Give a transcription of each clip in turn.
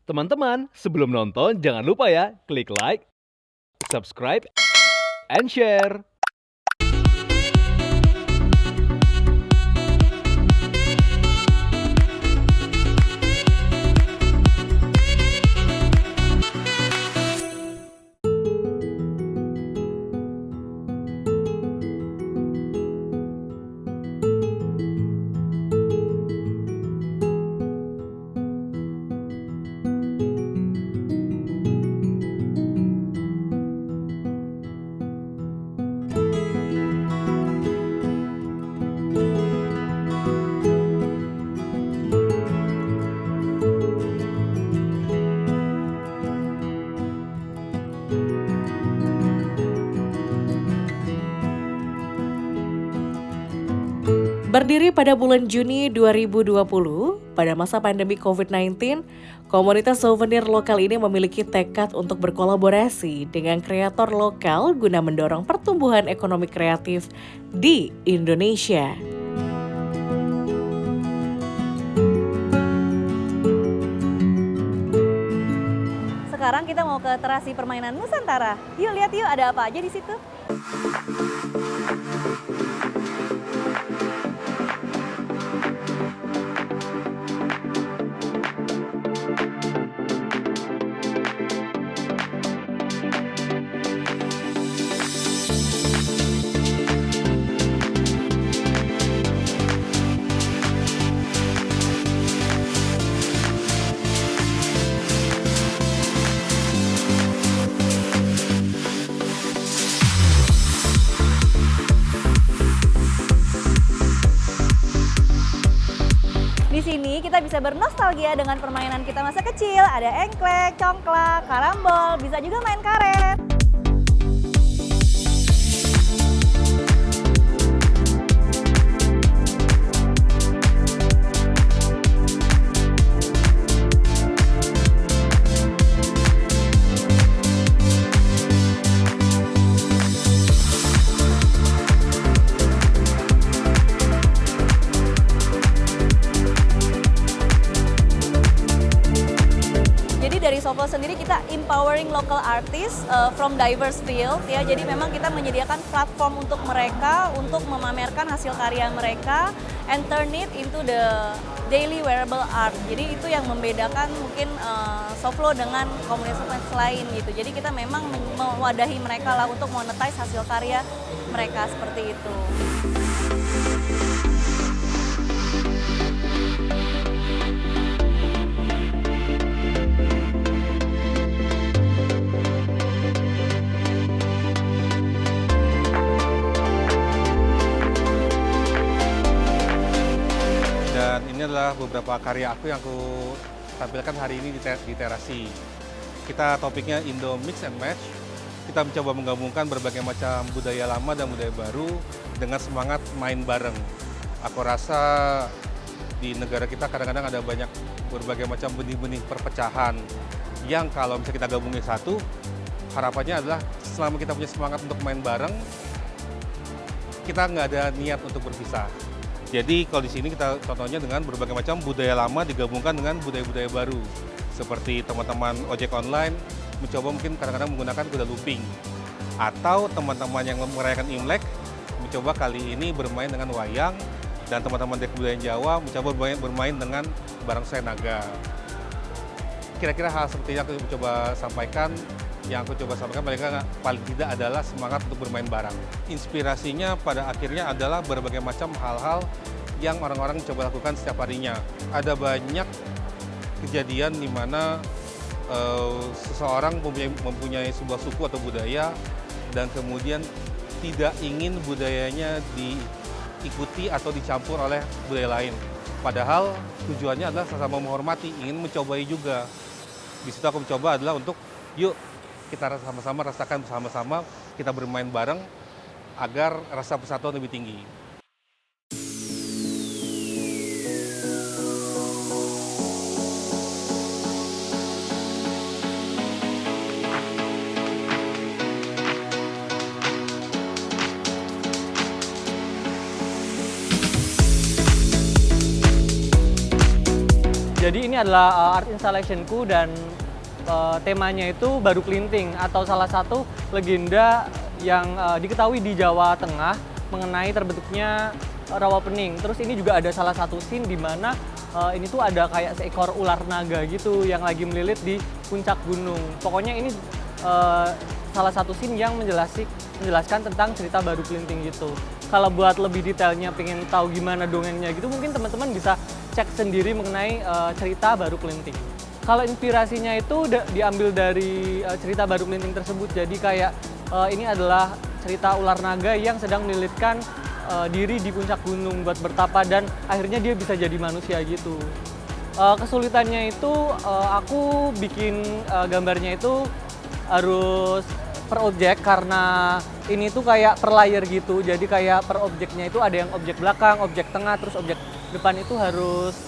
Teman-teman, sebelum nonton jangan lupa ya, klik like, subscribe, and share. Berdiri pada bulan Juni 2020, pada masa pandemi COVID-19, komunitas souvenir lokal ini memiliki tekad untuk berkolaborasi dengan kreator lokal guna mendorong pertumbuhan ekonomi kreatif di Indonesia. Sekarang kita mau ke terasi permainan Nusantara. Yuk lihat yuk ada apa aja di situ. Di sini kita bisa bernostalgia dengan permainan kita masa kecil. Ada engklek, congklak, karambol, bisa juga main karet. Jadi dari Soflo sendiri kita empowering local artists from diverse field ya. Jadi memang kita menyediakan platform untuk mereka untuk memamerkan hasil karya mereka and turn it into the daily wearable art. Jadi itu yang membedakan mungkin Soflo dengan komunitas lain gitu. Jadi kita memang mewadahi mereka lah untuk monetize hasil karya mereka seperti itu. Dan ini adalah beberapa karya aku yang aku tampilkan hari ini di Terasi. Kita topiknya Indo Mix and Match. Kita mencoba menggabungkan berbagai macam budaya lama dan budaya baru dengan semangat main bareng. Aku rasa di negara kita kadang-kadang ada banyak berbagai macam benih-benih perpecahan yang kalau misalnya kita gabungin satu, harapannya adalah selama kita punya semangat untuk main bareng, kita nggak ada niat untuk berpisah. Jadi kalau di sini kita contohnya dengan berbagai macam budaya lama digabungkan dengan budaya-budaya baru. Seperti teman-teman ojek online mencoba mungkin kadang-kadang menggunakan kuda lumping. Atau teman-teman yang merayakan Imlek mencoba kali ini bermain dengan wayang. Dan teman-teman dari kebudayaan Jawa mencoba bermain dengan barongsai naga. Kira-kira hal seperti yang aku coba sampaikan, paling tidak adalah semangat untuk bermain bareng. Inspirasinya pada akhirnya adalah berbagai macam hal-hal yang orang-orang coba lakukan setiap harinya. Ada banyak kejadian di mana seseorang mempunyai sebuah suku atau budaya dan kemudian tidak ingin budayanya diikuti atau dicampur oleh budaya lain. Padahal tujuannya adalah sama-sama menghormati, ingin mencobai juga. Di situ aku mencoba adalah untuk yuk kita sama-sama rasakan bersama-sama, kita bermain bareng agar rasa persatuan lebih tinggi. Jadi ini adalah art installationku dan temanya itu Baru Klinting atau salah satu legenda yang diketahui di Jawa Tengah mengenai terbentuknya rawa pening. Terus ini juga ada salah satu scene di mana ini tuh ada kayak seekor ular naga gitu yang lagi melilit di puncak gunung. Pokoknya ini salah satu scene yang menjelaskan tentang cerita Baru Klinting gitu. Kalau buat lebih detailnya pengen tahu gimana dongengnya gitu, mungkin teman-teman bisa cek sendiri mengenai cerita Baru Klinting. Kalau inspirasinya itu diambil dari cerita Baru Klinting tersebut. Jadi kayak ini adalah cerita ular naga yang sedang melilitkan diri di puncak gunung buat bertapa dan akhirnya dia bisa jadi manusia gitu. Kesulitannya itu aku bikin gambarnya itu harus per objek karena ini tuh kayak per layer gitu. Jadi kayak per objeknya itu ada yang objek belakang, objek tengah, terus objek depan itu harus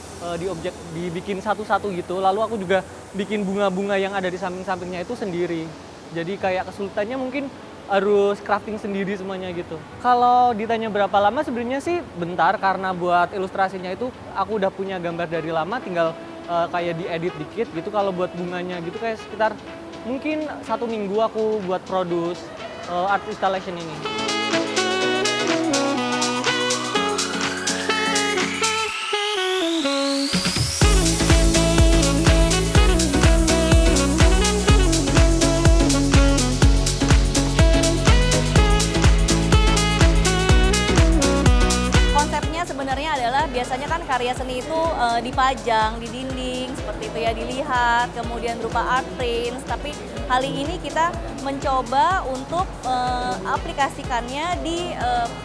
dibikin satu-satu gitu. Lalu aku juga bikin bunga-bunga yang ada di samping-sampingnya itu sendiri. Jadi kayak kesulitannya mungkin harus crafting sendiri semuanya gitu. Kalau ditanya berapa lama, sebenarnya sih bentar karena buat ilustrasinya itu aku udah punya gambar dari lama, tinggal kayak diedit dikit gitu. Kalau buat bunganya gitu kayak sekitar mungkin 1 minggu aku buat produce art installation ini. Sebenarnya adalah biasanya kan karya seni itu dipajang di dinding seperti itu ya, dilihat, kemudian berupa art prints. Tapi kali ini kita mencoba untuk aplikasikannya di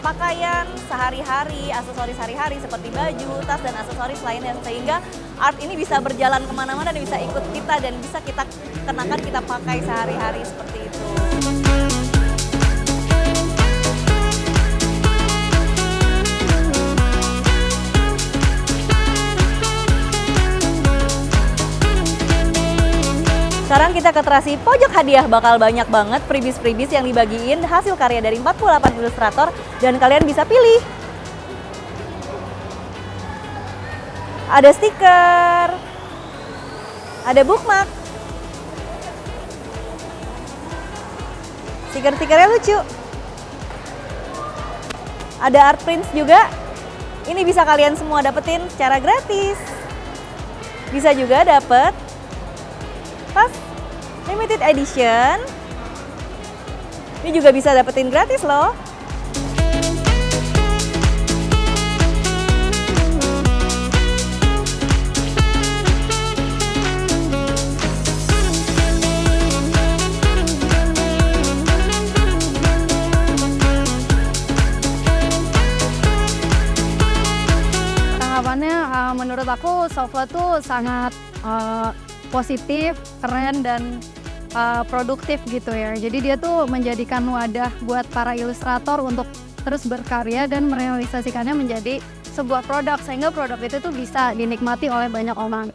pakaian sehari-hari, aksesoris sehari-hari seperti baju, tas, dan aksesoris lainnya, sehingga art ini bisa berjalan kemana-mana dan bisa ikut kita dan bisa kita kenakan, kita pakai sehari-hari seperti itu. Sekarang kita ke terasi pojok hadiah, bakal banyak banget freebies-freebies yang dibagiin hasil karya dari 48 ilustrator dan kalian bisa pilih. Ada stiker, ada bookmark, stiker-stikernya lucu, ada art prints juga. Ini bisa kalian semua dapetin secara gratis. Bisa juga dapet tas limited edition. Ini juga bisa dapetin gratis loh. Tanggapannya menurut aku Sofla tuh sangat positif, keren, dan produktif gitu ya. Jadi dia tuh menjadikan wadah buat para ilustrator untuk terus berkarya dan merealisasikannya menjadi sebuah produk, sehingga produk itu tuh bisa dinikmati oleh banyak orang.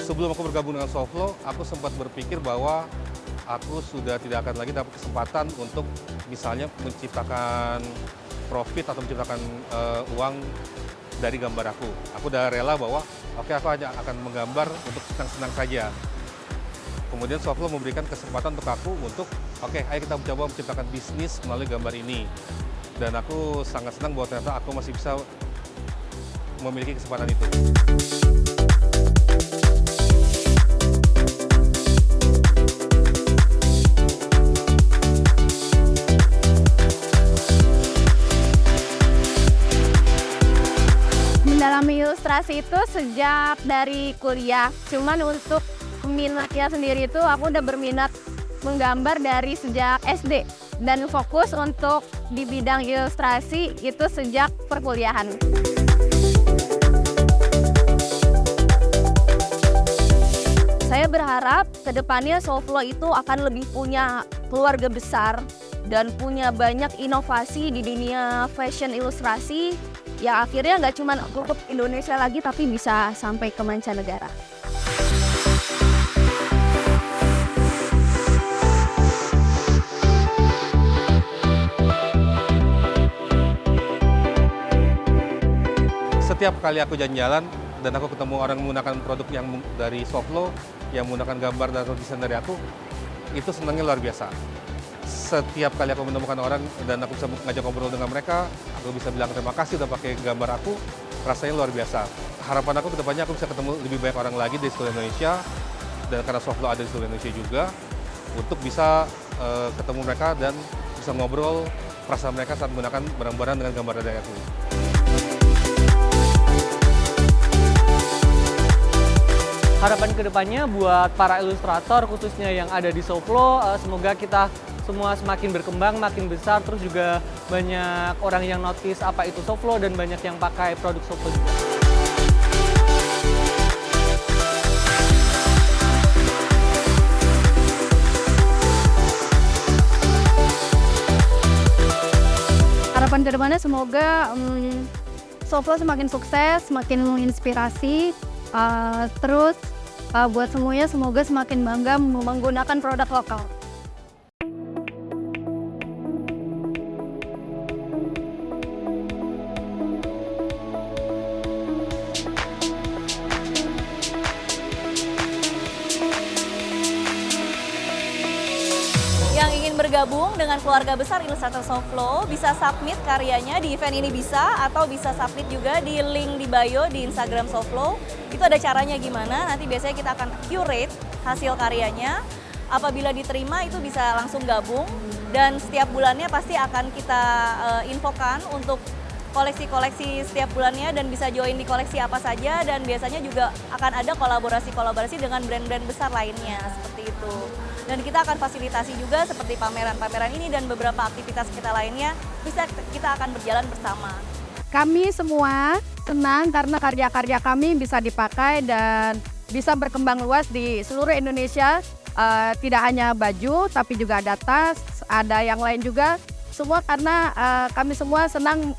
Sebelum aku bergabung dengan Soflo, aku sempat berpikir bahwa aku sudah tidak akan lagi dapat kesempatan untuk misalnya menciptakan profit atau menciptakan uang dari gambar aku. Aku udah rela bahwa oke, aku hanya akan menggambar untuk senang-senang saja. Kemudian Soflo memberikan kesempatan untuk aku untuk oke, ayo kita mencoba menciptakan bisnis melalui gambar ini. Dan aku sangat senang bahwa ternyata aku masih bisa memiliki kesempatan itu. Mendalami ilustrasi itu sejak dari kuliah, cuman untuk minatnya sendiri itu aku udah berminat menggambar dari sejak SD dan fokus untuk di bidang ilustrasi itu sejak perkuliahan. Saya berharap kedepannya Soflo itu akan lebih punya keluarga besar dan punya banyak inovasi di dunia fashion ilustrasi yang akhirnya nggak cuma untuk Indonesia lagi tapi bisa sampai ke mancanegara. setiap kali aku jalan-jalan dan aku ketemu orang menggunakan produk yang dari Soflo yang menggunakan gambar dan desain dari aku, itu senangnya luar biasa. Setiap kali aku menemukan orang dan aku bisa ngajak ngobrol dengan mereka, aku bisa bilang terima kasih udah pakai gambar aku, rasanya luar biasa. Harapan aku kedepannya aku bisa ketemu lebih banyak orang lagi di seluruh Indonesia, dan karena Soflo ada di seluruh Indonesia juga, untuk bisa ketemu mereka dan bisa ngobrol perasaan mereka saat menggunakan barang-barang dengan gambar dari aku. Harapan kedepannya buat para ilustrator khususnya yang ada di Soflo, semoga kita semua semakin berkembang, makin besar, terus juga banyak orang yang notice apa itu Soflo dan banyak yang pakai produk Soflo juga. Harapan kedepannya semoga Soflo semakin sukses, semakin menginspirasi, terus buat semuanya semoga semakin bangga menggunakan produk lokal. Yang ingin bergabung dengan keluarga besar Ilustrator Soflo bisa submit karyanya di event ini bisa, atau bisa submit juga di link di bio di Instagram Soflo. Itu ada caranya gimana, nanti biasanya kita akan curate hasil karyanya. Apabila diterima itu bisa langsung gabung, dan setiap bulannya pasti akan kita infokan untuk koleksi-koleksi setiap bulannya, dan bisa join di koleksi apa saja, dan biasanya juga akan ada kolaborasi-kolaborasi dengan brand-brand besar lainnya, seperti itu. Dan kita akan fasilitasi juga seperti pameran-pameran ini dan beberapa aktivitas kita lainnya, kita akan berjalan bersama. Kami semua senang karena karya-karya kami bisa dipakai dan bisa berkembang luas di seluruh Indonesia. Tidak hanya baju, tapi juga ada tas, ada yang lain juga. Semua karena kami semua senang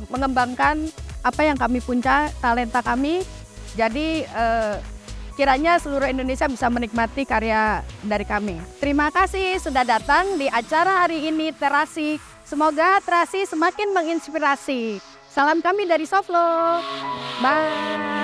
mengembangkan apa yang kami punya, talenta kami. Jadi kiranya seluruh Indonesia bisa menikmati karya dari kami. Terima kasih sudah datang di acara hari ini Terasi. Semoga Terasi semakin menginspirasi. Salam kami dari Soflo. Bye.